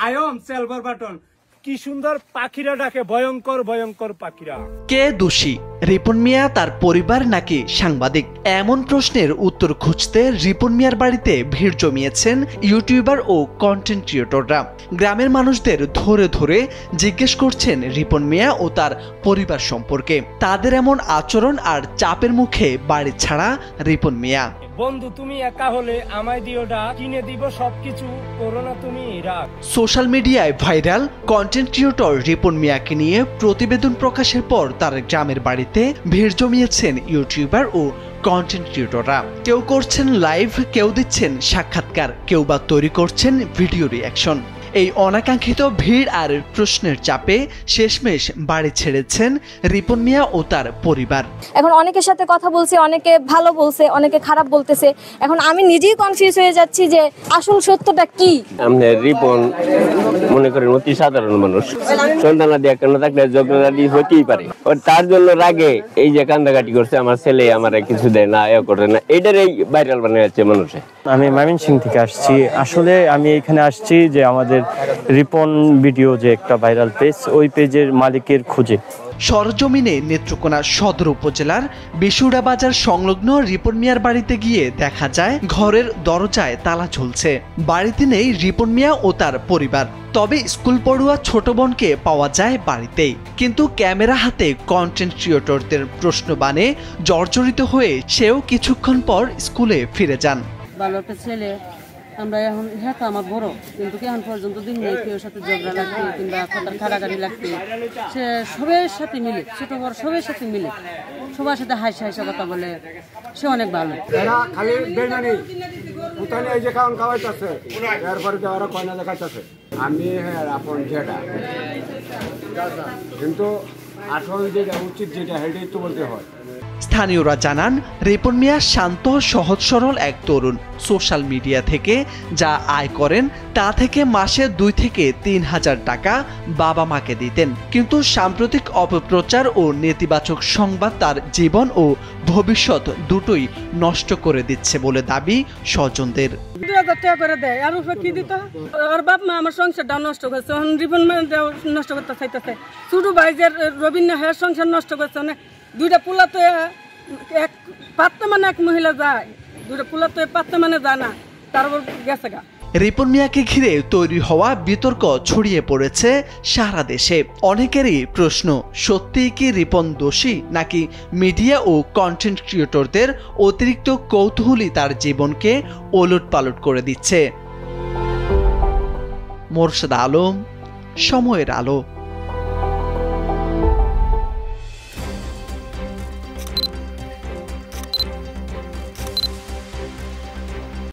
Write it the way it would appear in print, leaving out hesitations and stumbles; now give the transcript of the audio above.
I am silver button. কি সুন্দর পাখিরা ডাকে, ভয়ঙ্কর ভয়ঙ্কর পাখিরা। কে দোষী, রিপন মিয়া, তার পরিবার নাকি সাংবাদিক? এমন প্রশ্নের উত্তর খুঁজতে রিপন মিয়ার বাড়িতে ভিড় জমিয়েছেন ইউটিউবার ও কন্টেন্ট ক্রিয়েটররা। গ্রামের মানুষদের ধরে ধরে জিজ্ঞেস করছেন রিপন মিয়া ও তার পরিবার সম্পর্কে। তাদের এমন আচরণ আর চাপের মুখে বাড়ি ছাড়া রিপন মিয়া। বন্ধু তুমি একা হলে আমায় দিও ডাক, কিনে দিব সবকিছু, করো না তুমি রাগ। সোশ্যাল মিডিয়ায় ভাইরাল কন্টেন্ট ক্রিয়েটর রিপন মিয়াকে নিয়ে প্রতিবেদন প্রকাশের পর তার গ্রামের বাড়িতে ভিড় জমিয়েছেন ইউটিউবার ও কন্টেন্ট ক্রিয়েটররা। কেউ করছেন লাইভ, কেউ দিচ্ছেন সাক্ষাৎকার, কেউ বা তৈরি করছেন ভিডিও রিঅ্যাকশন। এই অনাকাঙ্ক্ষিত ভিড় আর প্রশ্নের চাপে শেষমেশ বাড়ি ছেড়েছেন রিপন মিয়া ও তার পরিবার। এখন অনেকের সাথে কথা বলছে, অনেকে ভালো বলছে, অনেকে খারাপ বলতেছে। এখন আমি নিজেই কনফিউজ হয়ে যাচ্ছি যে আসল সত্যটা কি। আমরা রিপন মনে করেন অতি সাধারণ মানুষ, সন্তানাদি একটা না থাকলে ঝগড়াঝাটি হতেই পারে। তার জন্য রাগে এই যে কান্দাকাটি করছে, আমার ছেলে আমার কিছু দেয় না, এ করে না, এটারই ভাইরাল বানিয়ে যাচ্ছে মানুষে। আমি ময়মনসিংহ থেকে আসছি। আসলে আমি এখানে আসছি যে আমাদের রিপন ভিডিও যে একটা ভাইরাল পেজ, ওই পেজের মালিকের খোঁজে। সরজমিনে নেত্রকোনা সদর উপজেলার বিশুড়া বাজার সংলগ্ন রিপন মিয়ার বাড়িতে গিয়ে দেখা যায় ঘরের দরজায় তালা ঝুলছে। বাড়িতে নেই রিপন মিয়া ও তার পরিবার, তবে স্কুল পড়ুয়া ছোট বোনকে পাওয়া যায় বাড়িতেই। কিন্তু ক্যামেরা হাতে কন্টেন্ট ক্রিয়েটরদের প্রশ্নবাণে জর্জরিত হয়ে সেও কিছুক্ষণ পর স্কুলে ফিরে যান। ভালো একটা ছেলে, আমরা এখন হ্যাঁ তো আমার বড়, কিন্তু এখন পর্যন্ত দিন নেই কেউ সাথে ঝগড়া লাগবে কিংবা কথার কাড়াকাড়ি লাগবে। সে সবের সাথে মিলে, ছোট বড় সবের সাথে মিলে, সবার সাথে হাসি হাসি কথা বলে, সে অনেক ভালো। খালি বেমানি উঠানে এই যে খাওয়ান খাওয়াইতেছে, এরপরে ওরা কয়না দেখাইতেছে আমি আপন যেটা, কিন্তু আসল যেটা উচিত যেটা সেটাই তো বলতে হয়। স্থানীয়রা জানান রিপন মিয়া শান্ত সহজ সরল এক তরুণ। সোশ্যাল মিডিয়া থেকে যা আয় করেন তা থেকে মাসে 2 থেকে 3 হাজার টাকা বাবা মাকে দিতেন। কিন্তু সাম্প্রতিক অপপ্রচার ও নেতিবাচক সংবাদ তার জীবন ও ভবিষ্যৎ দুটোই নষ্ট করে দিচ্ছে বলে দাবি স্বজনদের। 2000 টাকা করে দেয়, আর উপরে কি দিত? আর বাপ মা আমার সংসারটা নষ্ট করছে, রিপন নষ্ট করতে চাইতেছে। ছোট ভাই যে রবীন্দ্র হ্যাঁ সংসার নষ্ট করছে, দুইটা পোলা তো এক পাত্তা মানে এক মহিলা যায়, দুইটা পোলা তো পাত্তা মানে যায় না, তারপর গেছে গা। রিপন মিয়াকে ঘিরে তৈরি হওয়া বিতর্ক ছড়িয়ে পড়েছে সারা দেশে। অনেকেরই প্রশ্ন, সত্যিই কি রিপন দোষী, নাকি মিডিয়া ও কন্টেন্ট ক্রিয়েটরদের অতিরিক্ত কৌতূহলী তার জীবনকে ওলটপালট করে দিচ্ছে? মোরশেদ আলম, সময়ের আলো।